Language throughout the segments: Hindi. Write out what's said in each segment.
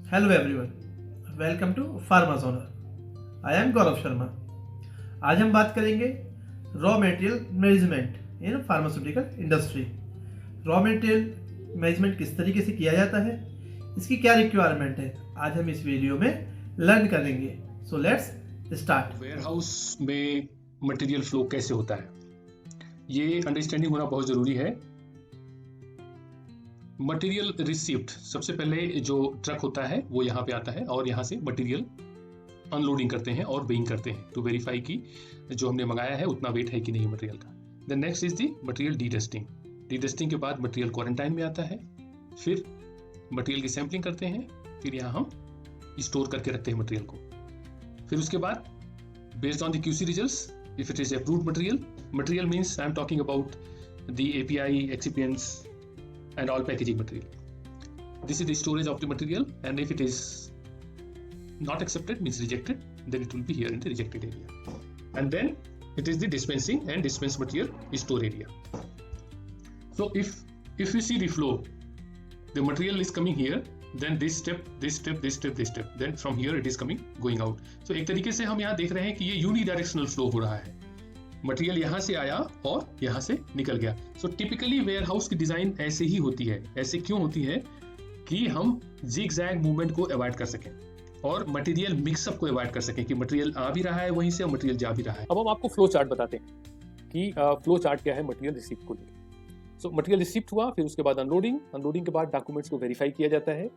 हेलो एवरीवन, वेलकम टू फार्माजोनर। I am Gaurav Sharma. आज हम बात करेंगे raw material management in pharmaceutical industry. Raw material management किस तरीके से किया जाता है, इसकी क्या रिक्वायरमेंट है, आज हम इस वीडियो में लर्न करेंगे। So let's start. Warehouse में मटेरियल फ्लो कैसे होता है, ये अंडरस्टैंडिंग होना बहुत ज़रूरी है। मटेरियल रिसिप्ट, सबसे पहले जो ट्रक होता है वो यहाँ पे आता है और यहाँ से मटेरियल अनलोडिंग करते हैं और वेइंग करते हैं टू वेरीफाई कि जो हमने मंगाया है उतना वेट है कि नहीं मटेरियल का। Then next is the material dedusting. Dedusting के बाद मटेरियल क्वारंटाइन में आता है, फिर मटेरियल की सैम्पलिंग करते हैं, फिर यहाँ हम स्टोर करके रखते हैं मटेरियल को। फिर उसके बाद based on the QC results, if it is approved material means I am talking about the API, excipients and all packaging material. This is the storage of the material, and if it is not accepted means rejected, then it will be here in the rejected area. And then it is the dispensing and dispense material store area. So if you see the flow, the material is coming here, then this step, then from here it is going out. So एक तरीके से हम यहाँ देख रहे हैं कि ये यूनिडायरेक्शनल फ्लो हो रहा है। मटेरियल यहाँ से आया और यहाँ से निकल गया। सो टिपिकली वेयर हाउस की डिजाइन ऐसे ही होती है। ऐसे क्यों होती है कि हम जिग जैग मूवमेंट को अवॉइड कर सकें और मटेरियल मिक्सअप को अवॉइड कर सकें कि मटेरियल आ भी रहा है वहीं से और मटेरियल जा भी रहा है। अब हम आपको फ्लो चार्ट बताते हैं कि फ्लो चार्ट क्या है मटेरियल रिसीप्ट को लेकर। सो मटेरियल रिसीप्ट हुआ, फिर उसके बाद अनलोडिंग के बाद डॉक्यूमेंट्स को वेरीफाई किया जाता है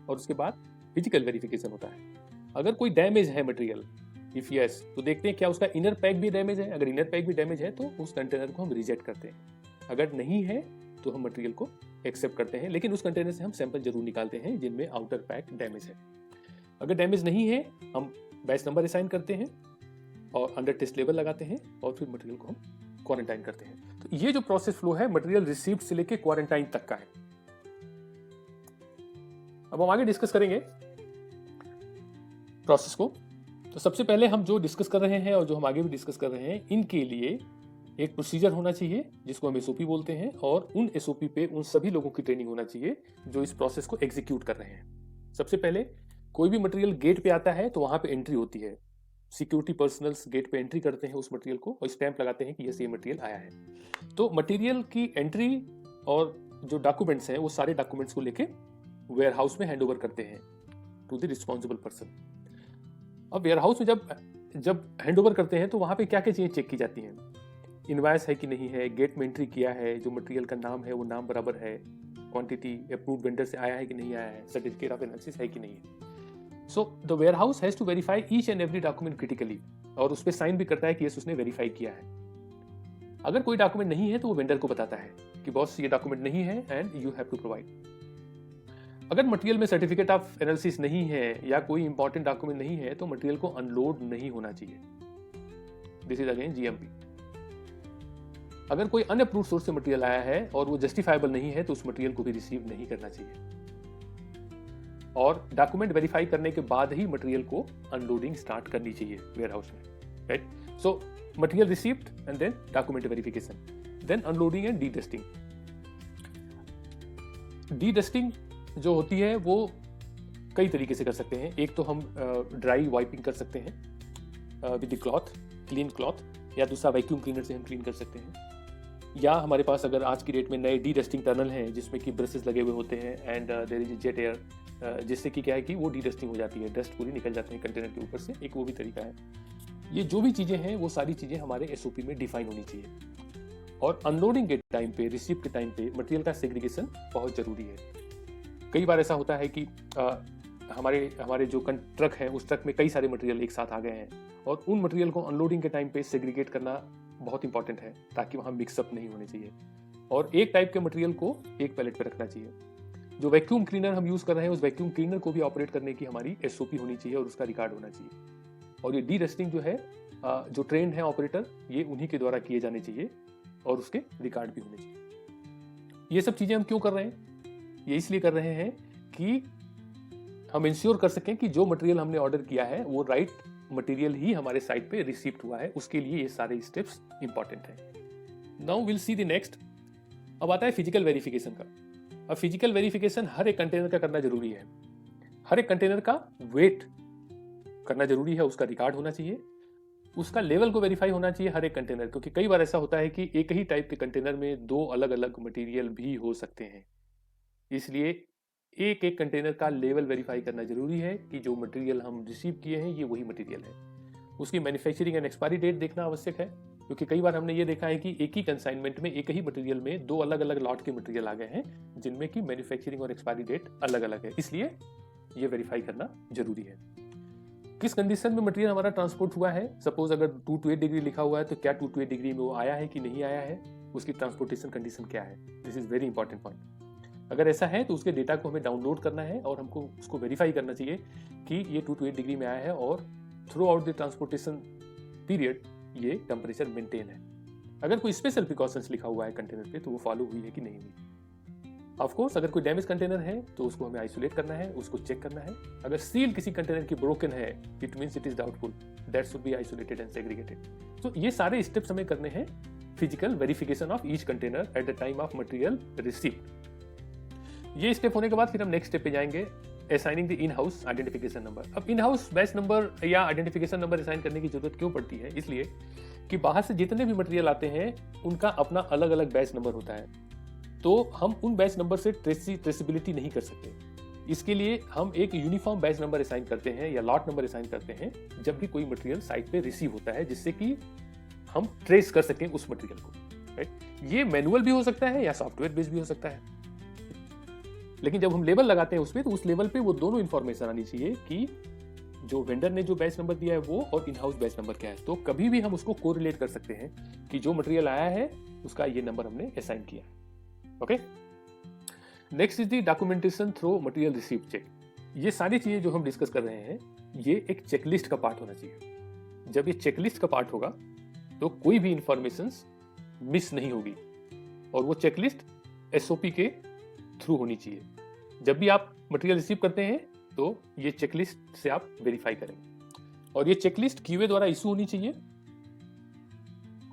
और उसके बाद फिजिकल वेरिफिकेशन होता है। अगर कोई डैमेज है मटेरियल, इफ यस, तो देखते हैं क्या उसका इनर पैक भी डैमेज है। अगर इनर पैक भी डैमेज है तो उस कंटेनर को हम रिजेक्ट करते हैं। अगर नहीं है तो हम मटेरियल को एक्सेप्ट करते हैं, लेकिन उस कंटेनर से हम सैंपल जरूर निकालते हैं जिनमें आउटर पैक डैमेज है। अगर डैमेज नहीं है हम बैच नंबर असाइन करते हैं और अंडर टेस्ट लेबल लगाते हैं और फिर मटेरियल को हम क्वारंटाइन करते हैं। तो ये जो प्रोसेस फ्लो है मटेरियल रिसीप्ट से लेके क्वारंटाइन तक का है। अब हम आगे डिस्कस करेंगे प्रोसेस को। तो सबसे पहले हम जो डिस्कस कर रहे हैं और जो हम आगे भी डिस्कस कर रहे हैं, इनके लिए एक प्रोसीजर होना चाहिए जिसको हम एसओपी बोलते हैं, और उन एसओपी पे उन सभी लोगों की ट्रेनिंग होना चाहिए जो इस प्रोसेस को एग्जीक्यूट कर रहे हैं। सबसे पहले कोई भी मटेरियल गेट पे आता है तो वहां पे एंट्री होती है। सिक्योरिटी पर्सनल्स गेट पे एंट्री करते हैं उस मटेरियल को और स्टैंप लगाते हैं कि यस ये मटेरियल आया है। तो मटेरियल की एंट्री और जो डॉक्यूमेंट्स हैं वो सारे डॉक्यूमेंट्स को लेके वेयर हाउस में हैंड ओवर करते हैं टू द रिस्पॉन्सिबल पर्सन। अब वेयर हाउस में जब हैंड ओवर करते हैं तो वहां पे क्या क्या चीजें चेक की जाती हैं। इनवॉइस है कि नहीं है, गेट में एंट्री किया है, जो मटेरियल का नाम है वो नाम बराबर है, क्वांटिटी अप्रूव्ड वेंडर से आया है कि नहीं आया है, सर्टिफिकेट ऑफ एनालिसिस है कि नहीं है। So the warehouse has to verify each and every document critically, और उस पर साइन भी करता है कि यस उसने वेरीफाई किया है। अगर कोई डॉक्यूमेंट नहीं है तो वो वेंडर को बताता है कि बॉस ये डॉक्यूमेंट नहीं है and you have to provide. अगर मटेरियल में सर्टिफिकेट ऑफ एनालिसिस नहीं है या कोई इंपॉर्टेंट डॉक्यूमेंट नहीं है तो मटेरियल को अनलोड नहीं होना चाहिए। This is again GMP. अगर कोई अनअप्रूव्ड सोर्स से मटेरियल आया है और वो जस्टिफाइबल नहीं है तो उस मटेरियल को भी रिसीव नहीं करना चाहिए, और डॉक्यूमेंट वेरीफाई करने के बाद ही मटेरियल को अनलोडिंग स्टार्ट करनी चाहिए वेयर हाउस में, right. So material received and then document verification, then unloading and dedusting. Dedusting जो होती है वो कई तरीके से कर सकते हैं। एक तो हम ड्राई वाइपिंग कर सकते हैं with the cloth, clean cloth, या दूसरा वैक्यूम क्लीनर से हम क्लीन कर सकते हैं। या हमारे पास अगर आज की डेट में नए डी डस्टिंग टनल हैं जिसमें कि ब्रशेस लगे हुए होते हैं and there is jet air, जिससे कि क्या है कि वो डी डस्टिंग हो जाती है, डस्ट पूरी निकल जाती है कंटेनर के ऊपर से, एक वो भी तरीका है। ये जो भी चीज़ें हैं वो सारी चीज़ें हमारे एसओपी में डिफाइन होनी चाहिए। और अनलोडिंग के टाइम पे, रिसीव के टाइम पे मटेरियल का सेग्रीगेशन बहुत ज़रूरी है। कई बार ऐसा होता है कि हमारे जो ट्रक है उस ट्रक में कई सारे मटेरियल एक साथ आ गए हैं, और उन मटेरियल को अनलोडिंग के टाइम पे सेग्रीगेट करना बहुत इंपॉर्टेंट है ताकि वहाँ मिक्सअप नहीं होने चाहिए, और एक टाइप के मटेरियल को एक पैलेट पे रखना चाहिए। जो वैक्यूम क्लीनर हम यूज़ कर रहे हैं उस वैक्यूम क्लीनर को भी ऑपरेट करने की हमारी एसओपी होनी चाहिए और उसका रिकॉर्ड होना चाहिए। और ये डी डस्टिंग जो है, जो ट्रेंड है ऑपरेटर, ये उन्हीं के द्वारा किए जाने चाहिए और उसके रिकॉर्ड भी होने चाहिए। ये सब चीज़ें हम क्यों कर रहे हैं? ये इसलिए कर रहे हैं कि हम इंश्योर कर सकें कि जो मटेरियल हमने ऑर्डर किया है वो राइट मटेरियल ही हमारे साइट पे रिसीव्ड हुआ है। उसके लिए ये सारे स्टेप्स इंपॉर्टेंट हैं। Now will see the next. अब आता है फिजिकल वेरिफिकेशन का। अब फिजिकल वेरिफिकेशन हर एक कंटेनर का करना जरूरी है। हर एक कंटेनर का वेट करना जरूरी है, उसका रिकॉर्ड होना चाहिए, उसका लेवल को वेरीफाई होना चाहिए हर एक कंटेनर, क्योंकि कई बार ऐसा होता है कि एक ही टाइप के कंटेनर में दो अलग अलग मटेरियल भी हो सकते हैं। इसलिए एक एक कंटेनर का लेवल वेरीफाई करना जरूरी है कि जो मटेरियल हम रिसीव किए हैं ये वही मटेरियल है। उसकी मैन्युफैक्चरिंग एंड एक्सपायरी डेट देखना आवश्यक है, क्योंकि कई बार हमने ये देखा है कि एक ही कंसाइनमेंट में एक ही मटेरियल में दो अलग अलग लॉट के मटेरियल आ गए हैं जिनमें की मैन्युफैक्चरिंग और एक्सपायरी डेट अलग अलग है, इसलिए ये वेरीफाई करना जरूरी है। किस कंडीशन में मटेरियल हमारा ट्रांसपोर्ट हुआ है, सपोज अगर 2 to 8 डिग्री लिखा हुआ है तो क्या 2 to 8 डिग्री में वो आया है कि नहीं आया है, उसकी ट्रांसपोर्टेशन कंडीशन क्या है, this is very important point. अगर ऐसा है तो उसके डेटा को हमें डाउनलोड करना है और हमको उसको वेरीफाई करना चाहिए कि ये 2 to 8 डिग्री में आया है और through out the transportation period ये टेम्परेचर मेंटेन है। अगर कोई स्पेशल प्रिकॉशंस लिखा हुआ है कंटेनर पे तो वो फॉलो हुई है कि नहीं हुई। ऑफ कोर्स अगर कोई डैमेज कंटेनर है तो उसको हमें आइसोलेट करना है, उसको चेक करना है। अगर सील किसी कंटेनर की ब्रोकन है, it means it is doubtful, that should be isolated and segregated. तो ये सारे स्टेप्स हमें करने हैं physical verification of each container at the time of material received. ये स्टेप होने के बाद फिर हम नेक्स्ट स्टेप पे जाएंगे, assigning the in house identification number. अब इन हाउस बैच नंबर या आइडेंटिफिकेशन नंबर असाइन करने की जरूरत क्यों पड़ती है, इसलिए कि बाहर से जितने भी मटेरियल आते हैं उनका अपना अलग अलग बैच नंबर होता है, तो हम उन बैच नंबर से ट्रेसिबिलिटी नहीं कर सकते। इसके लिए हम एक यूनिफॉर्म बैच नंबर असाइन करते हैं या लॉट नंबर असाइन करते हैं जब भी कोई मटेरियल साइट पे रिसीव होता है, जिससे कि हम ट्रेस कर सकें उस मटेरियल को, राइट। ये मैनुअल भी हो सकता है या सॉफ्टवेयर बेस्ड भी हो सकता है, लेकिन जब हम लेबल लगाते हैं उसमें तो उस लेवल पे वो दोनों इंफॉर्मेशन आनी चाहिए कि जो वेंडर ने जो बैच नंबर दिया है वो और इन हाउस बैच नंबर क्या है। तो कभी भी हम उसको कोरिलेट कर सकते हैं कि जो मटेरियल आया है उसका ये नंबर हमने असाइन किया है। Okay, next is the documentation through material received check. ये सारी चीजें जो हम डिस्कस कर रहे हैं ये एक चेकलिस्ट का पार्ट होना चाहिए। जब ये चेकलिस्ट का पार्ट होगा तो कोई भी इंफॉर्मेशन मिस नहीं होगी और वो चेकलिस्ट एसओपी के थ्रू होनी चाहिए। जब भी आप मटेरियल रिसीव करते हैं तो ये चेकलिस्ट से आप वेरीफाई करेंगे और ये चेकलिस्ट क्यूए द्वारा इशू होनी चाहिए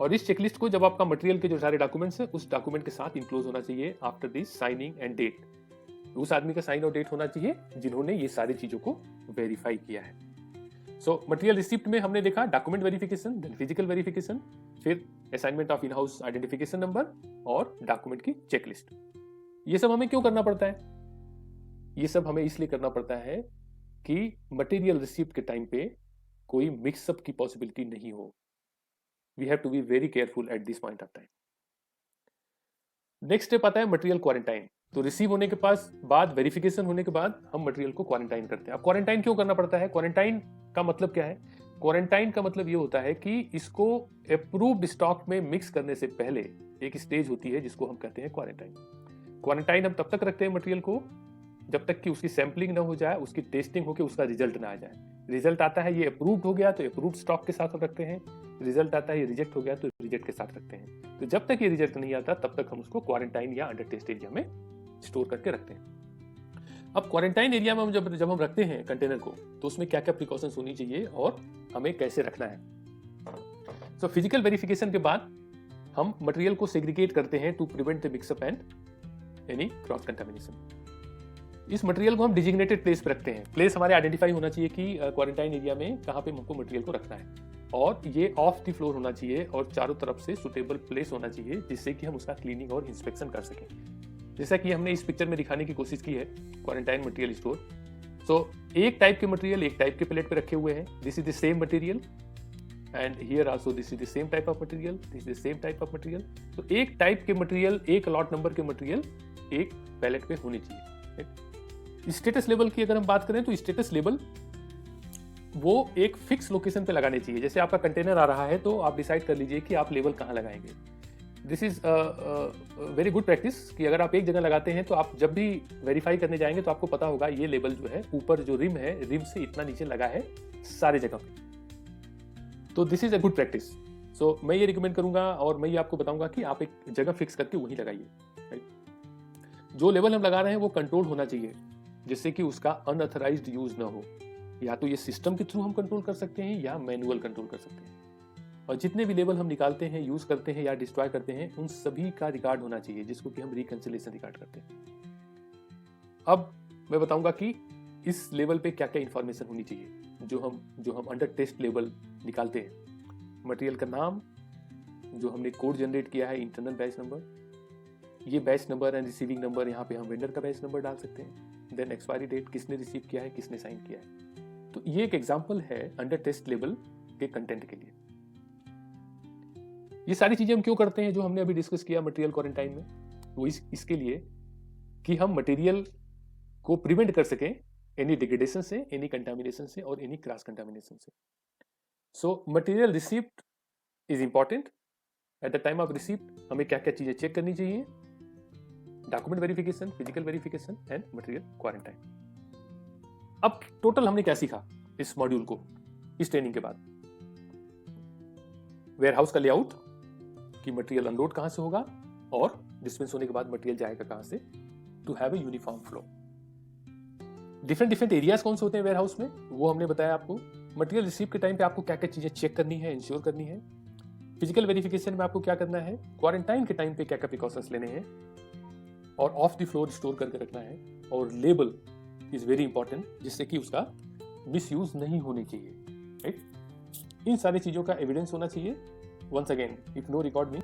और इस चेकलिस्ट को जब आपका मटेरियल के जो सारे डॉक्यूमेंट्स हैं उस डॉक्यूमेंट के साथ इंक्लोज होना चाहिए after this signing and date. उस आदमी का साइन और डेट होना चाहिए जिन्होंने ये सारी चीजों को वेरीफाई किया है। सो मटेरियल रिसिप्ट में हमने देखा document verification, then physical verification, फिर assignment of in house identification number और डॉक्यूमेंट की चेकलिस्ट। ये सब हमें क्यों करना पड़ता है? ये सब हमें इसलिए करना पड़ता है कि मटेरियल रिसिप्ट के टाइम पे कोई मिक्सअप की पॉसिबिलिटी नहीं हो। We have to be very careful at this point of time. Next step आता है मटेरियल क्वारंटाइन। तो रिसीव होने के बाद वेरिफिकेशन होने के बाद हम मटेरियल को क्वारंटाइन करते हैं। अब क्वारंटाइन क्यों करना पड़ता है? क्वारंटाइन का मतलब क्या है? क्वारंटाइन का मतलब ये होता है कि इसको अप्रूव्ड स्टॉक में मिक्स करने से पहले एक स्टेज होती है जिसको हम कहते हैं क्वारंटाइन। क्वारंटाइन हम तब तक रखते हैं मटेरियल को जब तक कि उसकी सैंपलिंग ना हो जाए, उसकी टेस्टिंग होकर उसका रिजल्ट ना आ जाए। रिजल्ट आता है ये अप्रूव्ड हो गया तो अप्रूव्ड स्टॉक के साथ रखते हैं, रिजल्ट आता है ये रिजेक्ट हो गया तो रिजेक्ट के साथ रखते हैं। तो जब तक ये रिजल्ट नहीं आता तब तक हम उसको क्वारंटाइन या अंडर टेस्ट एरिया में स्टोर करके रखते हैं। अब क्वारंटाइन एरिया में हम जब हम रखते हैं कंटेनर को तो उसमें क्या क्या प्रिकॉशंस होनी चाहिए और हमें कैसे रखना है। सो फिजिकल वेरिफिकेशन के बाद हम मटेरियल को सेग्रीगेट करते हैं to prevent the mixup and any cross contamination. इस मटेरियल को हम डिजिग्नेटेड प्लेस पे रखते हैं। प्लेस हमारे आइडेंटिफाई होना चाहिए कि क्वारंटाइन एरिया में कहाँ पे हमको मटेरियल को रखना है और ये ऑफ द फ्लोर होना चाहिए और चारों तरफ से सुटेबल प्लेस होना चाहिए जिससे कि हम उसका क्लीनिंग और इंस्पेक्शन कर सकें। जैसा कि हमने इस पिक्चर में दिखाने की कोशिश की है क्वारंटाइन मटेरियल स्टोर। सो एक टाइप के मटेरियल एक टाइप के प्लेट पे रखे हुए हैं, this is the same material and here also this is the same type of material, this is the same type of material. तो एक टाइप के मटेरियल, एक लॉट नंबर के मटेरियल एक पैलेट पे होनी चाहिए। स्टेटस लेवल की अगर हम बात करें तो स्टेटस लेवल वो एक फिक्स लोकेशन पे लगाने चाहिए। जैसे आपका कंटेनर आ रहा है तो आप डिसाइड कर लीजिए कि आप लेवल कहाँ लगाएंगे। This is very good practice कि अगर आप एक जगह लगाते हैं तो आप जब भी वेरीफाई करने जाएंगे तो आपको पता होगा ये लेवल जो है ऊपर जो रिम है, रिम से इतना नीचे लगा है सारे जगह पे। तो this is a good practice. So मैं ये रिकमेंड करूंगा और मैं ये आपको बताऊंगा कि आप एक जगह फिक्स करके वहीं लगाइए, राइट। जो लेवल हम लगा रहे हैं वो कंट्रोल होना चाहिए जिससे कि उसका अनऑथराइज्ड यूज ना हो। या तो ये सिस्टम के थ्रू हम कंट्रोल कर सकते हैं या मैनुअल कंट्रोल कर सकते हैं। और जितने भी लेवल हम निकालते हैं, यूज करते हैं या डिस्ट्रॉय करते हैं उन सभी का रिकॉर्ड होना चाहिए जिसको कि हम रिकंसिलेशन रिकॉर्ड करते हैं। अब मैं बताऊंगा कि इस लेवल पे क्या क्या इंफॉर्मेशन होनी चाहिए जो हम अंडर टेस्ट लेवल निकालते हैं। मटेरियल का नाम, जो हमने कोड जनरेट किया है, इंटरनल बैच नंबर, ये batch number and receiving number, यहाँ पे हम वेंडर का बैच नंबर डाल सकते हैं। देन एक्सपायरी डेट, किसने रिसीव किया है, किसने साइन किया है। तो ये एक एग्जांपल है अंडर टेस्ट लेवल के कंटेंट के लिए। ये सारी चीजें हम क्यों करते हैं जो हमने अभी डिस्कस किया मटेरियल क्वारंटाइन में, वो इसके लिए कि हम मटेरियल को प्रिवेंट कर सकें एनी डिग्रेडेशन से, एनी कंटामिनेशन से और एनी क्रॉस कंटामिनेशन से। So material receipt is important. At the time of receipt हमें क्या क्या चीजें चेक करनी चाहिए, document verification, physical verification and material quarantine. अब टोटल हमने क्या सीखा इस मॉड्यूल को, इस ट्रेनिंग के बाद? वेयरहाउस का लेआउट, कि मटेरियल अनलोड कहां से होगा और डिस्पेंस होने के बाद मटेरियल जाएगा कहां से, to have a uniform flow. Different areas कौन से होते हैं वेयरहाउस में, वो हमने बताया आपको। मटेरियल रिसीव के टाइम पे आपको क्या क्या चीजें चेक करनी है, इंश्योर करनी है। फिजिकल वेरिफिकेशन में आपको क्या करना है, क्वारंटाइन के टाइम पे क्या क्या प्रिकॉशंस लेने हैं, और ऑफ द फ्लोर स्टोर करके रखना है। और लेबल इज वेरी इंपॉर्टेंट, जिससे कि उसका मिसयूज नहीं होने चाहिए, राइट। इन सारी चीजों का एविडेंस होना चाहिए। Once again, if no record mean